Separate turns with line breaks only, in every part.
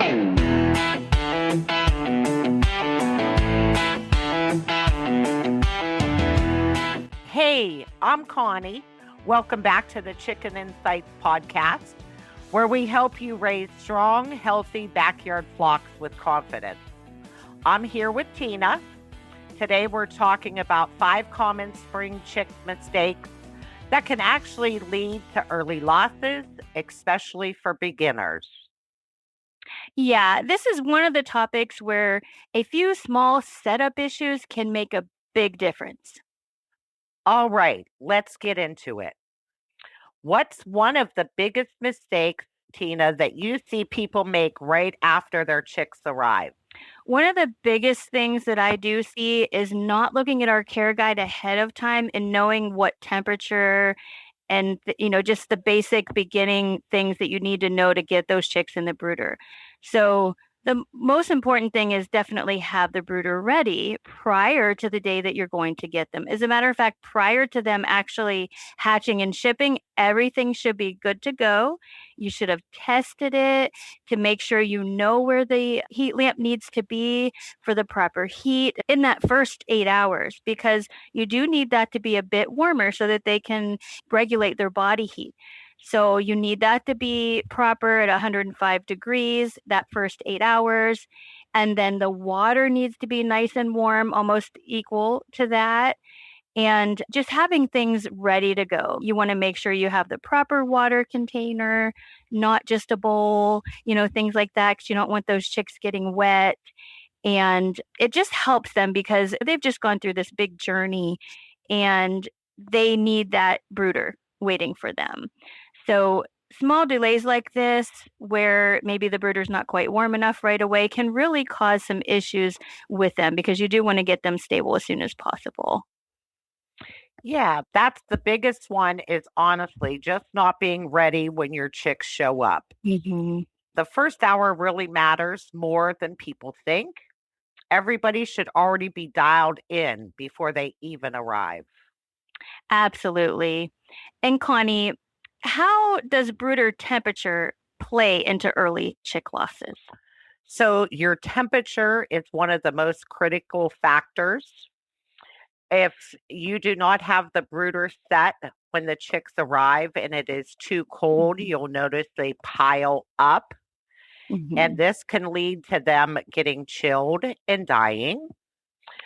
Hey, I'm Connie. Welcome back to the Chicken Insights podcast, where we help you raise strong, healthy backyard flocks with confidence. I'm here with Tina. Today we're talking about 5 common spring chick mistakes that can actually lead to early losses, especially for beginners.
Yeah, this is one of the topics where a few small setup issues can make a big difference.
All right, let's get into it. What's one of the biggest mistakes, Tina, that you see people make right after their chicks arrive?
One of the biggest things that I do see is not looking at our care guide ahead of time and knowing what temperature and just the basic beginning things that you need to know to get those chicks in the brooder. So the most important thing is definitely have the brooder ready prior to the day that you're going to get them. As a matter of fact, prior to them actually hatching and shipping, everything should be good to go. You should have tested it to make sure you know where the heat lamp needs to be for the proper heat in that first 8 hours, because you do need that to be a bit warmer so that they can regulate their body heat. So you need that to be proper at 105 degrees that first 8 hours. And then the water needs to be nice and warm, almost equal to that. And just having things ready to go. You want to make sure you have the proper water container, not just a bowl, things like that, because you don't want those chicks getting wet. And it just helps them because they've just gone through this big journey and they need that brooder waiting for them. So small delays like this, where maybe the brooder's not quite warm enough right away, can really cause some issues with them because you do want to get them stable as soon as possible.
Yeah, that's the biggest one, is honestly just not being ready when your chicks show up.
Mm-hmm.
The first hour really matters more than people think. Everybody should already be dialed in before they even arrive.
Absolutely. And Connie, how does brooder temperature play into early chick losses?
So, your temperature is one of the most critical factors. If you do not have the brooder set when the chicks arrive and it is too cold,
Mhm.
you'll notice they pile up, and
Mhm.
this can lead to them getting chilled and dying.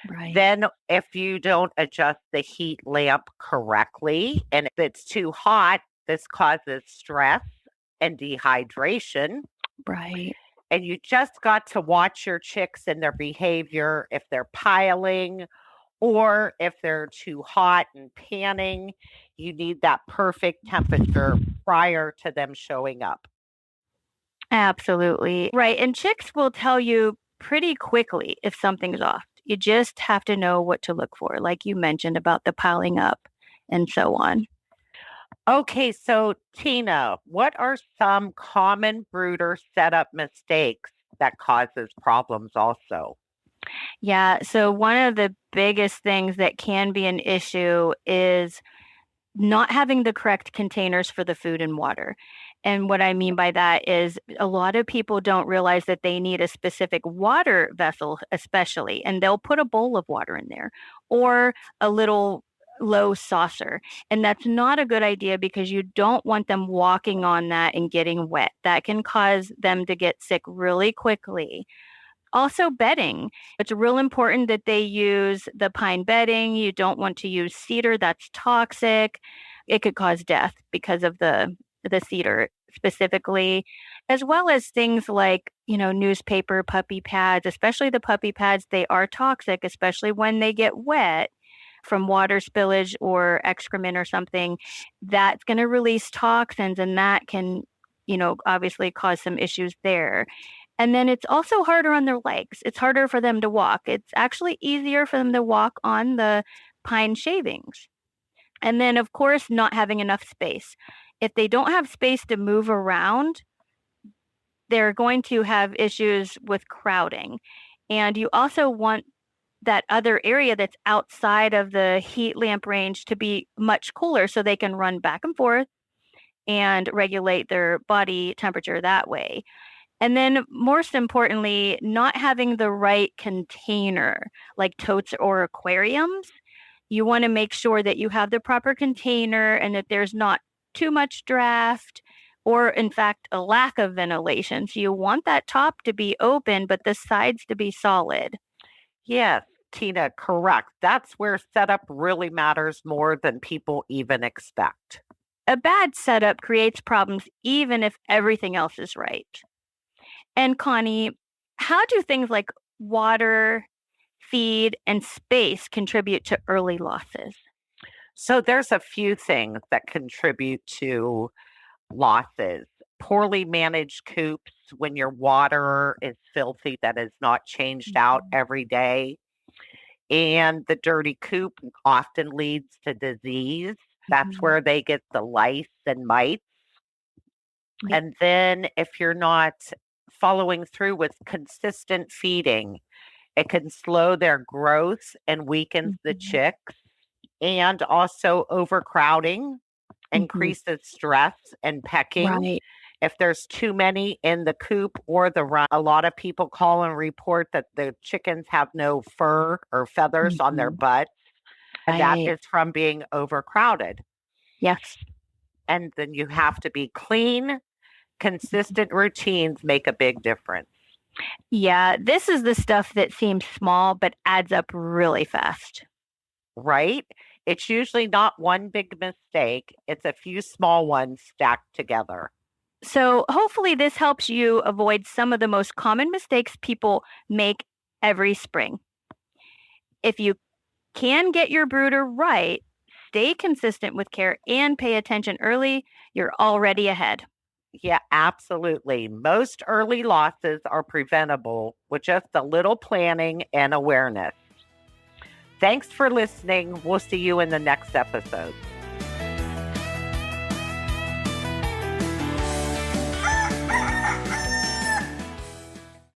Right.
Then, if you don't adjust the heat lamp correctly and if it's too hot, this causes stress and dehydration.
Right.
And you just got to watch your chicks and their behavior. If they're piling or if they're too hot and panning, you need that perfect temperature prior to them showing up.
Absolutely. Right. And chicks will tell you pretty quickly if something's off. You just have to know what to look for, like you mentioned about the piling up and so on.
Okay, so Tina, what are some common brooder setup mistakes that causes problems also?
Yeah. So, one of the biggest things that can be an issue is not having the correct containers for the food and water. And what I mean by that is a lot of people don't realize that they need a specific water vessel, especially, and they'll put a bowl of water in there or a little low saucer. And that's not a good idea because you don't want them walking on that and getting wet. That can cause them to get sick really quickly. Also, bedding. It's real important that they use the pine bedding. You don't want to use cedar, that's toxic. It could cause death because of the cedar specifically, as well as things like, newspaper, puppy pads, especially the puppy pads. They are toxic, especially when they get wet from water spillage or excrement or something. That's going to release toxins, and that can, obviously cause some issues there. And then it's also harder on their legs. It's harder for them to walk. It's actually easier for them to walk on the pine shavings. And then, of course, not having enough space. If they don't have space to move around, they're going to have issues with crowding. And you also want that other area that's outside of the heat lamp range to be much cooler so they can run back and forth and regulate their body temperature that way. And then, most importantly, not having the right container, like totes or aquariums. You want to make sure that you have the proper container and that there's not too much draft or, in fact, a lack of ventilation. So you want that top to be open, but the sides to be solid.
Yes, Tina, correct. That's where setup really matters more than people even expect.
A bad setup creates problems even if everything else is right. And Connie, how do things like water, feed, and space contribute to early losses?
So there's a few things that contribute to losses. Poorly managed coops when your water is filthy that is not changed out every day. And the dirty coop often leads to disease. That's where they get the lice and mites.
Yep.
And then if you're not following through with consistent feeding, it can slow their growth and weakens the chicks. And also overcrowding increases stress and pecking.
Right.
If there's too many in the coop or the run, a lot of people call and report that the chickens have no fur or feathers on their butts. And that
Right.
is from being overcrowded.
Yes.
And then you have to be clean. Consistent routines make a big difference.
Yeah, this is the stuff that seems small but adds up really fast.
Right? It's usually not one big mistake, it's a few small ones stacked together.
So, hopefully, this helps you avoid some of the most common mistakes people make every spring. If you can get your brooder right, stay consistent with care, and pay attention early, you're already ahead.
Yeah, absolutely. Most early losses are preventable with just a little planning and awareness. Thanks for listening. We'll see you in the next episode.